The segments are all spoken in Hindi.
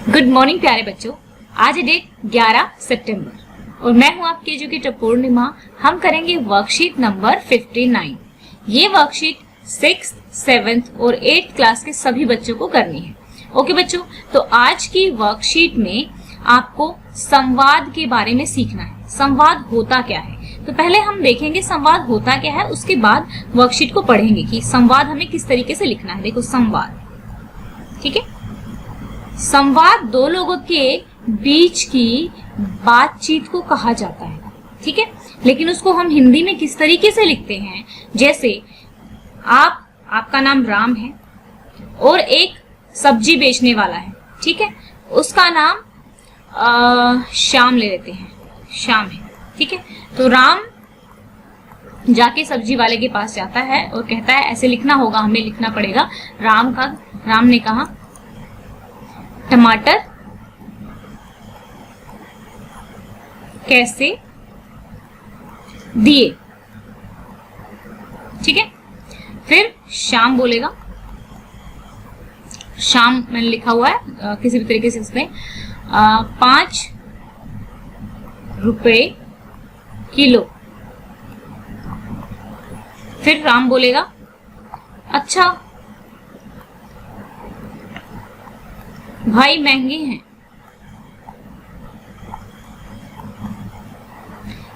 गुड मॉर्निंग प्यारे बच्चों। आज है डेट 11 सितंबर और मैं हूं आपकी एजुकेटर पूर्णिमा। हम करेंगे वर्कशीट नंबर 59। ये वर्कशीट 6th, 7th और 8th क्लास के सभी बच्चों को करनी है। ओके बच्चों, तो आज की वर्कशीट में आपको संवाद के बारे में सीखना है। संवाद होता क्या है, तो पहले हम देखेंगे संवाद होता क्या है, उसके बाद वर्कशीट को पढ़ेंगे कि संवाद हमें किस तरीके से लिखना है। देखो संवाद, ठीक है। संवाद दो लोगों के बीच की बातचीत को कहा जाता है, ठीक है। लेकिन उसको हम हिंदी में किस तरीके से लिखते हैं, जैसे आपका नाम राम है और एक सब्जी बेचने वाला है, ठीक है। उसका नाम श्याम ले लेते हैं, श्याम है, ठीक है। तो राम जाके सब्जी वाले के पास जाता है और कहता है ऐसे लिखना होगा, हमें लिखना पड़ेगा। राम ने कहा टमाटर कैसे दिए, ठीक है। फिर श्याम बोलेगा, श्याम मैंने लिखा हुआ है किसी भी तरीके से इसमें 5 रुपए किलो। फिर राम बोलेगा अच्छा भाई महंगे हैं।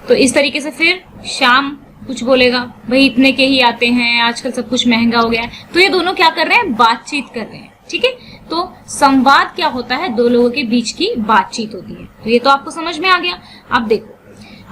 तो इस तरीके से फिर श्याम कुछ बोलेगा, भाई इतने के ही आते हैं, आजकल सब कुछ महंगा हो गया है। तो ये दोनों क्या कर रहे हैं, बातचीत कर रहे हैं, ठीक है। तो संवाद क्या होता है, दो लोगों के बीच की बातचीत होती है। तो ये तो आपको समझ में आ गया। अब देखो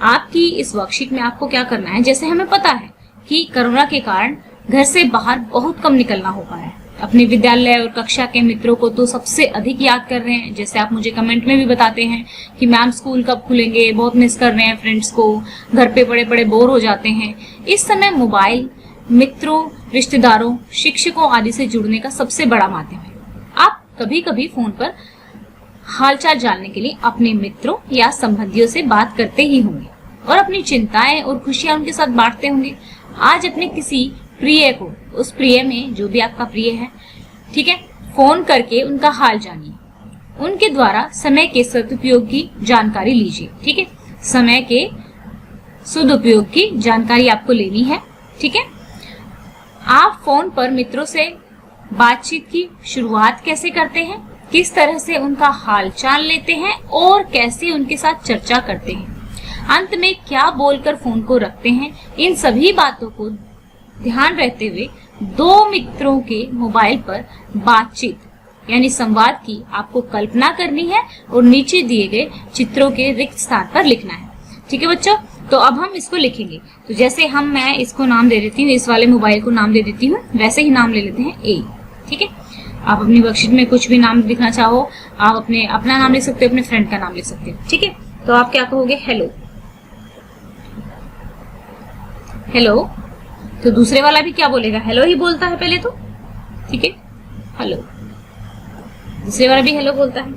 आपकी इस वर्कशीट में आपको क्या करना है। जैसे हमें पता है कि कोरोना के कारण घर से बाहर बहुत कम निकलना हो पाया है। अपने विद्यालय और कक्षा के मित्रों को तो सबसे अधिक याद कर रहे हैं। जैसे आप मुझे कमेंट में भी बताते हैं कि मैम स्कूल कब खुलेंगे, बहुत मिस कर रहे हैं फ्रेंड्स को, घर पे बड़े बड़े बोर हो जाते हैं। इस समय मोबाइल मित्रों, रिश्तेदारों, शिक्षकों आदि से जुड़ने का सबसे बड़ा माध्यम है। आप कभी कभी फोन पर हालचाल जानने के लिए अपने मित्रों या संबंधियों से बात करते ही होंगे और अपनी चिंताएं और खुशियां उनके साथ बांटते होंगे। आज अपने किसी प्रिय को, उस प्रिय में जो भी आपका प्रिय है, ठीक है, फोन करके उनका हाल जानिए। उनके द्वारा समय के सदुपयोग की जानकारी लीजिए, ठीक है। समय के सदुपयोग की जानकारी आपको लेनी है, ठीक है। आप फोन पर मित्रों से बातचीत की शुरुआत कैसे करते हैं, किस तरह से उनका हाल चाल लेते हैं और कैसे उनके साथ चर्चा करते हैं, अंत में क्या बोलकर फोन को रखते हैं, इन सभी बातों को ध्यान रहते हुए दो मित्रों के मोबाइल पर बातचीत यानी संवाद की आपको कल्पना करनी है और नीचे दिए गए चित्रों के रिक्त स्थान पर लिखना है, ठीक है बच्चों। तो अब हम इसको लिखेंगे। तो जैसे मैं इसको नाम दे देती हूँ, इस वाले मोबाइल को नाम दे देती हूँ, वैसे ही नाम ले लेते हैं ए, ठीक है। आप अपनी वर्कशीट में कुछ भी नाम लिखना चाहो, आप अपना नाम लिख सकते हो, अपने फ्रेंड का नाम लिख सकते हो, ठीक है। तो आप क्या कहोगे, हेलो। हेलो, तो दूसरे वाला भी क्या बोलेगा, हेलो ही बोलता है पहले तो, ठीक है, हेलो। दूसरे वाला भी हेलो बोलता है।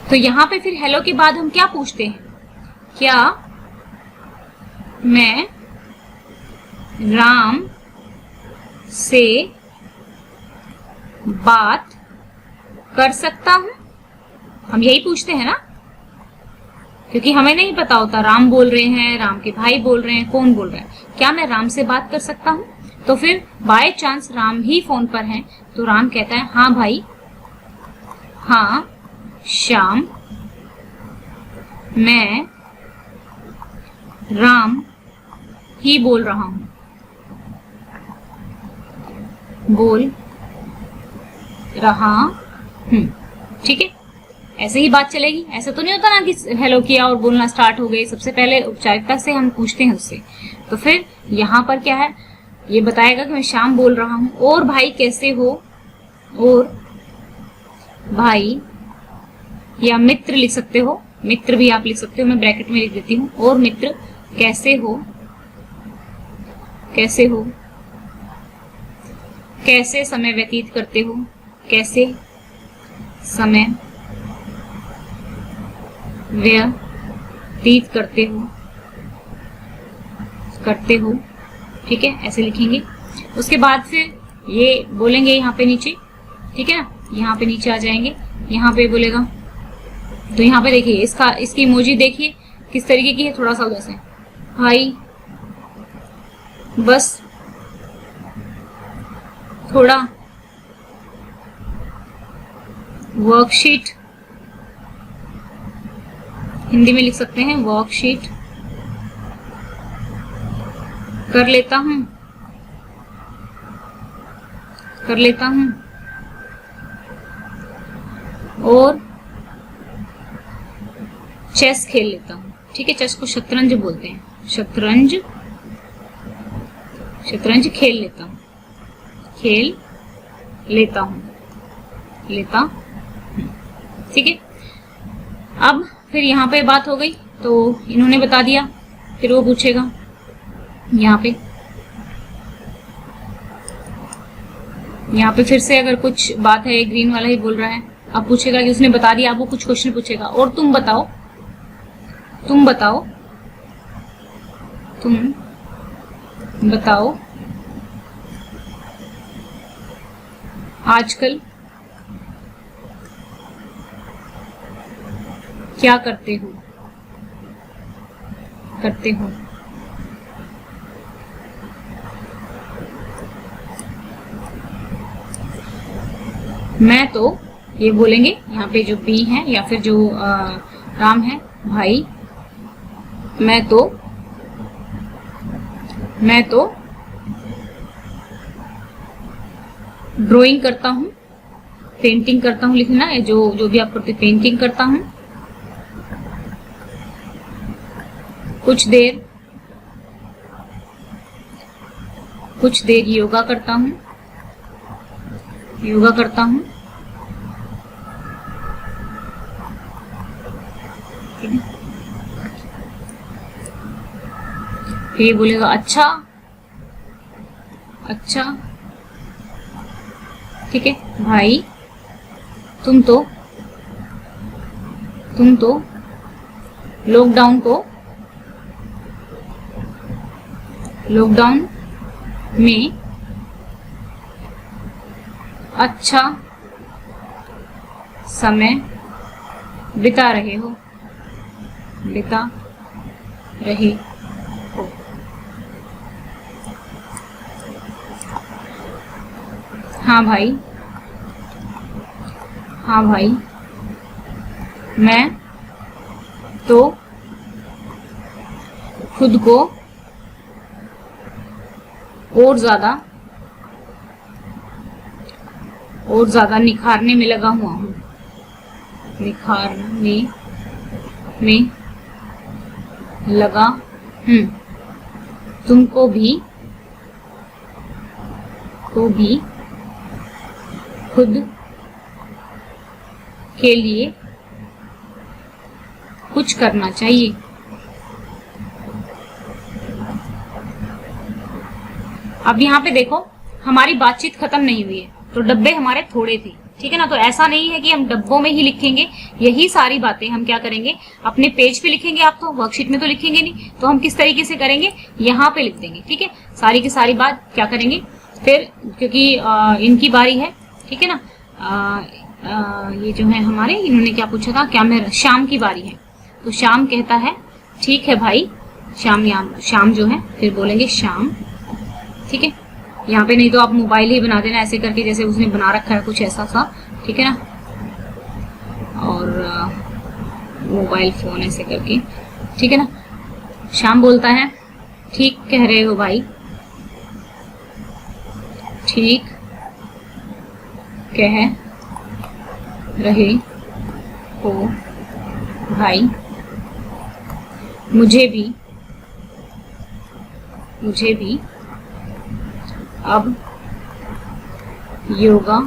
तो यहाँ पे फिर हेलो के बाद हम क्या पूछते हैं, क्या मैं राम से बात कर सकता हूं, हम यही पूछते हैं ना, क्योंकि हमें नहीं पता होता राम बोल रहे हैं, राम के भाई बोल रहे हैं, कौन बोल रहा है। क्या मैं राम से बात कर सकता हूं। तो फिर by chance Ram he phone पर हैं, तो राम कहता है हाँ भाई, हाँ श्याम, मैं राम ही बोल रहा हूं, बोल रहा हूं, ठीक है। ऐसे ही बात चलेगी। ऐसा तो नहीं होता ना कि हेलो किया और बोलना स्टार्ट हो गए। सबसे पहले औपचारिकता से हम पूछते हैं उससे। तो फिर यहाँ पर क्या है, ये बताएगा कि मैं श्याम बोल रहा हूँ, और भाई कैसे हो, और भाई या मित्र लिख सकते हो, मित्र भी आप लिख सकते हो, मैं ब्रैकेट में लिख देती हूँ, और मित्र कैसे हो, कैसे हो, कैसे समय व्यतीत करते हो, कैसे समय व्यतीत करते हो, ठीक है, ऐसे लिखेंगे। उसके बाद फिर ये बोलेंगे यहाँ पे नीचे, ठीक है ना, यहाँ पे नीचे आ जाएंगे यहाँ पे बोलेगा, तो यहाँ पे देखिए इसकी इमोजी देखिए किस तरीके की है, थोड़ा सा उधर से, भाई बस थोड़ा वर्कशीट, हिंदी में लिख सकते हैं वर्कशीट कर लेता हूं, और चेस खेल लेता हूं। ठीक है, चेस को शतरंज बोलते हैं, शतरंज खेल लेता हूं, ठीक है। अब फिर यहाँ पे बात हो गई, तो इन्होंने बता दिया, फिर वो पूछेगा यहाँ पे फिर से अगर कुछ बात है, ग्रीन वाला ही बोल रहा है, अब पूछेगा कि उसने बता दिया, आपको कुछ क्वेश्चन पूछेगा, और तुम बताओ आजकल क्या करते हो। मैं तो ये बोलेंगे, यहाँ पे जो बी है या फिर जो राम है, भाई मैं तो ड्राइंग करता हूँ, पेंटिंग करता हूँ, लिखना है जो भी आप करते, पेंटिंग करता हूँ, कुछ देर योगा करता हूँ, ठीक है। फिर ये बोलेगा अच्छा, ठीक है, भाई तुम तो लॉकडाउन में अच्छा समय बिता रहे हो। हाँ भाई मैं तो खुद को और ज्यादा निखारने में लगा हुआ हूँ, तुमको भी खुद के लिए कुछ करना चाहिए। अब यहाँ पे देखो, हमारी बातचीत खत्म नहीं हुई है, तो डब्बे हमारे थोड़े थे, ठीक है ना। तो ऐसा नहीं है कि हम डब्बों में ही लिखेंगे, यही सारी बातें हम क्या करेंगे, अपने पेज पे लिखेंगे। आप तो वर्कशीट में तो लिखेंगे नहीं, तो हम किस तरीके से करेंगे, यहाँ पे लिख देंगे, ठीक है। सारी की सारी बात क्या करेंगे फिर, क्योंकि इनकी बारी है, ठीक है ना। ये जो है हमारे, इन्होंने क्या पूछा था, क्या मेरा शाम की बारी है, तो शाम कहता है ठीक है भाई, शाम जो है, फिर बोलेंगे शाम, ठीक है। यहाँ पे नहीं तो आप मोबाइल ही बना देना ऐसे करके, जैसे उसने बना रखा है कुछ ऐसा सा, ठीक है ना, और मोबाइल फोन ऐसे करके, ठीक है ना। शाम बोलता है ठीक कह रहे हो भाई, ठीक कह रहे हो भाई, मुझे भी अब योगा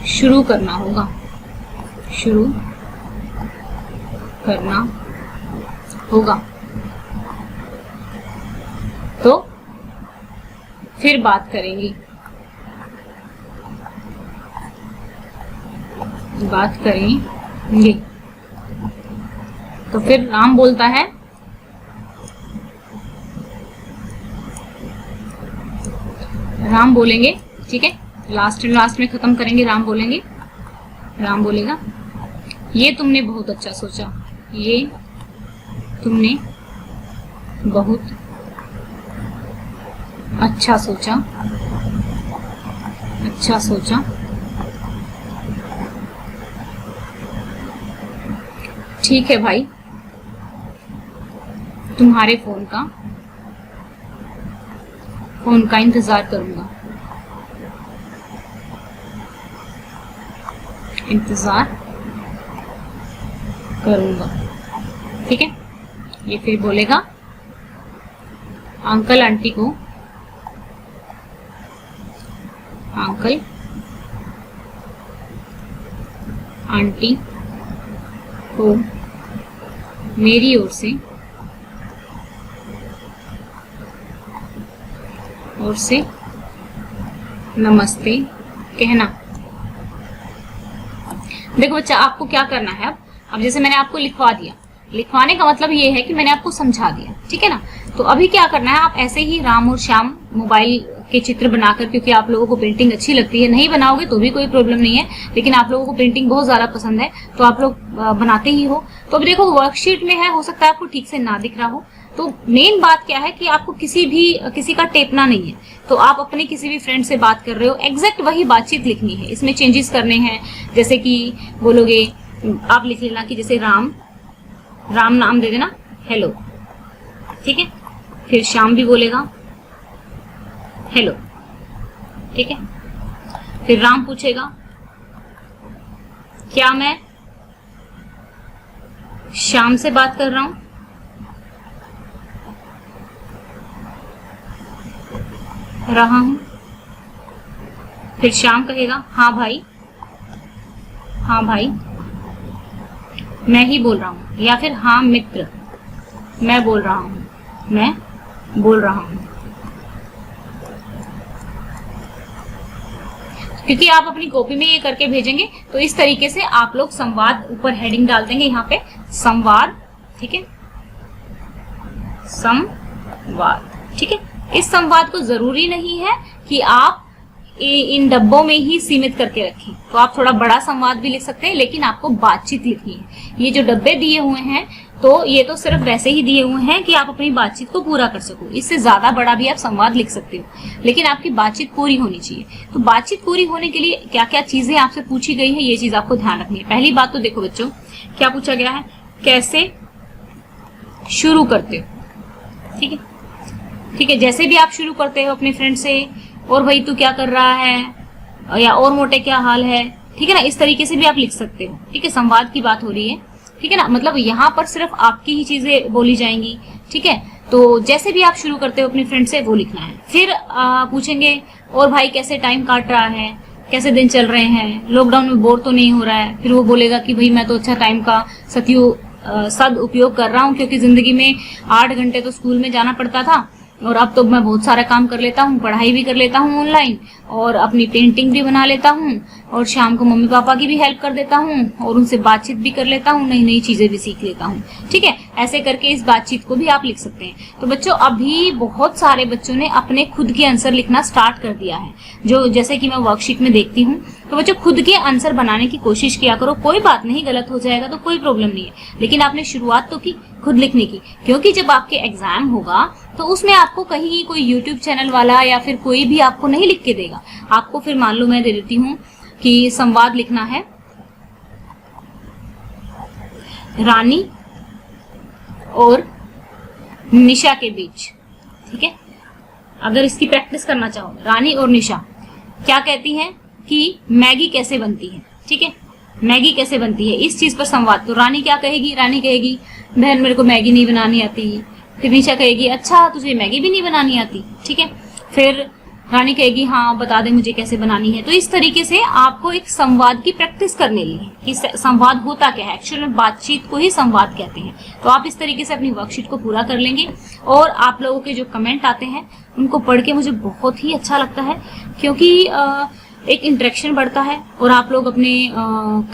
शुरू करना होगा। तो फिर बात करेंगे, तो फिर राम बोलता है राम बोलेंगे, ठीक है, लास्ट में खत्म करेंगे, राम बोलेंगे राम बोलेगा ये तुमने बहुत अच्छा सोचा, ये तुमने बहुत अच्छा सोचा, अच्छा सोचा। ठीक है भाई, तुम्हारे फोन का इंतजार करूंगा, इंतजार करूंगा। ठीक है, ये फिर बोलेगा अंकल आंटी को, अंकल आंटी को मेरी ओर से नमस्ते कहना। देखो बच्चा, आपको क्या करना है अब जैसे मैंने आपको लिखवा दिया, लिखवाने का मतलब ये है कि मैंने आपको समझा दिया, ठीक है ना। तो अभी क्या करना है, आप ऐसे ही राम और श्याम मोबाइल के चित्र बनाकर, क्योंकि आप लोगों को पेंटिंग अच्छी लगती है, नहीं बनाओगे तो भी कोई प्रॉब्लम नहीं है, लेकिन आप लोगों को पेंटिंग बहुत ज्यादा पसंद है तो आप लोग बनाते ही हो। तो अभी देखो वर्कशीट में है, हो सकता है आपको ठीक से ना दिख रहा हो। तो मेन बात क्या है कि आपको किसी का टेपना नहीं है। तो आप अपने किसी भी फ्रेंड से बात कर रहे हो, एग्जैक्ट वही बातचीत लिखनी है, इसमें चेंजेस करने हैं। जैसे कि बोलोगे, आप लिख लेना कि जैसे राम नाम दे देना हेलो, ठीक है। फिर श्याम भी बोलेगा हेलो, ठीक है। फिर राम पूछेगा क्या मैं श्याम से बात कर रहा हूं? रहा हूं। फिर श्याम कहेगा हाँ भाई, हाँ भाई मैं ही बोल रहा हूं, या फिर हाँ मित्र मैं बोल रहा हूं, मैं बोल रहा हूं। क्योंकि आप अपनी कॉपी में ये करके भेजेंगे, तो इस तरीके से आप लोग संवाद, ऊपर हेडिंग डाल देंगे यहाँ पे संवाद, ठीक है, संवाद, ठीक है। इस संवाद को जरूरी नहीं है कि आप इन डब्बों में ही सीमित करके रखें, तो आप थोड़ा बड़ा संवाद भी लिख सकते हैं, लेकिन आपको बातचीत लिखनी है। ये जो डब्बे दिए हुए हैं, तो ये तो सिर्फ वैसे ही दिए हुए हैं कि आप अपनी बातचीत को पूरा कर सको। इससे ज्यादा बड़ा भी आप संवाद लिख सकते हो, लेकिन आपकी बातचीत पूरी होनी चाहिए। तो बातचीत पूरी होने के लिए क्या क्या चीजें आपसे पूछी गई है, ये चीज आपको ध्यान रखनी है। पहली बात तो देखो बच्चों, क्या पूछा गया है, कैसे शुरू करते हो, ठीक है, ठीक है। जैसे भी आप शुरू करते हो अपने फ्रेंड से, और भाई तू क्या कर रहा है, या और मोटे क्या हाल है, ठीक है ना, इस तरीके से भी आप लिख सकते हो, ठीक है। संवाद की बात हो रही है, ठीक है ना, मतलब यहाँ पर सिर्फ आपकी ही चीजें बोली जाएंगी, ठीक है। तो जैसे भी आप शुरू करते हो अपने फ्रेंड से, वो लिखना है। फिर पूछेंगे और भाई कैसे टाइम काट रहा है, कैसे दिन चल रहे हैं, लॉकडाउन में बोर तो नहीं हो रहा है। फिर वो बोलेगा कि भाई मैं तो अच्छा टाइम का सद उपयोग कर रहा हूँ, क्योंकि जिंदगी में 8 घंटे तो स्कूल में जाना पड़ता था, और अब तो मैं बहुत सारा काम कर लेता हूँ, पढ़ाई भी कर लेता हूँ ऑनलाइन, और अपनी पेंटिंग भी बना लेता हूँ, और शाम को मम्मी पापा की भी हेल्प कर देता हूँ, और उनसे बातचीत भी कर लेता हूँ, नई नई चीजें भी सीख लेता हूँ, ठीक है। ऐसे करके इस बातचीत को भी आप लिख सकते हैं। तो बच्चों, अभी बहुत सारे बच्चों ने अपने खुद के आंसर लिखना स्टार्ट कर दिया है, जो जैसे कि मैं वर्कशीट में देखती हूँ। तो बच्चों, खुद के आंसर बनाने की कोशिश किया करो, कोई बात नहीं, गलत हो जाएगा तो कोई प्रॉब्लम नहीं है, लेकिन आपने शुरुआत तो की खुद लिखने की। क्योंकि जब आपके एग्जाम होगा तो उसमें आपको कहीं कोई यूट्यूब चैनल वाला या फिर कोई भी आपको नहीं लिख के देगा। आपको फिर मान लो मैं दे देती हूँ कि संवाद लिखना है रानी और निशा के बीच, ठीक है। अगर इसकी प्रैक्टिस करना चाहो, रानी और निशा क्या कहती हैं कि मैगी कैसे बनती है, ठीक है, मैगी कैसे बनती है, इस चीज पर संवाद। तो रानी क्या कहेगी, रानी कहेगी बहन मेरे को मैगी नहीं बनानी आती। फिर निशा कहेगी अच्छा तुझे मैगी भी नहीं बनानी आती, ठीक है। फिर रानी कहेगी हाँ बता दे मुझे कैसे बनानी है। तो इस तरीके से आपको एक संवाद की प्रैक्टिस करने लिए कि संवाद होता क्या है, एक्चुअल में बातचीत को ही संवाद कहते हैं। तो आप इस तरीके से अपनी वर्कशीट को पूरा कर लेंगे, और आप लोगों के जो कमेंट आते हैं उनको पढ़ के मुझे बहुत ही अच्छा लगता है, क्योंकि एक इंटरेक्शन बढ़ता है, और आप लोग अपने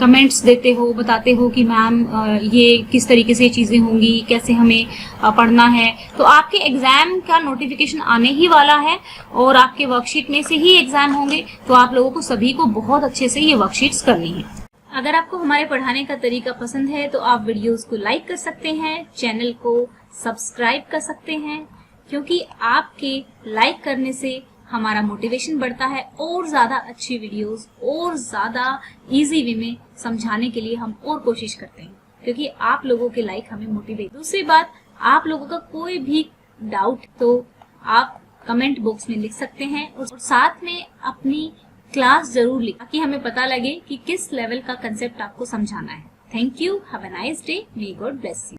कमेंट्स देते हो, बताते हो कि मैम ये किस तरीके से चीजें होंगी, कैसे हमें पढ़ना है। तो आपके एग्जाम का नोटिफिकेशन आने ही वाला है, और आपके वर्कशीट में से ही एग्जाम होंगे, तो आप लोगों को सभी को बहुत अच्छे से ये वर्कशीट्स करनी है। अगर आपको हमारे पढ़ाने का तरीका पसंद है तो आप वीडियोस को लाइक कर सकते हैं, चैनल को सब्सक्राइब कर सकते हैं, क्योंकि आपके लाइक करने से हमारा मोटिवेशन बढ़ता है और ज़्यादा अच्छी वीडियोस और ज़्यादा इजी वे में समझाने के लिए हम और कोशिश करते हैं, क्योंकि आप लोगों के लाइक हमें मोटिवेट। दूसरी बात, आप लोगों का कोई भी डाउट तो आप कमेंट बॉक्स में लिख सकते हैं और साथ में अपनी क्लास जरूर लिखें ताकि हमें पता लगे कि किस लेवल का कंसेप्ट आपको समझाना है। Thank you, have a nice day, may God bless you.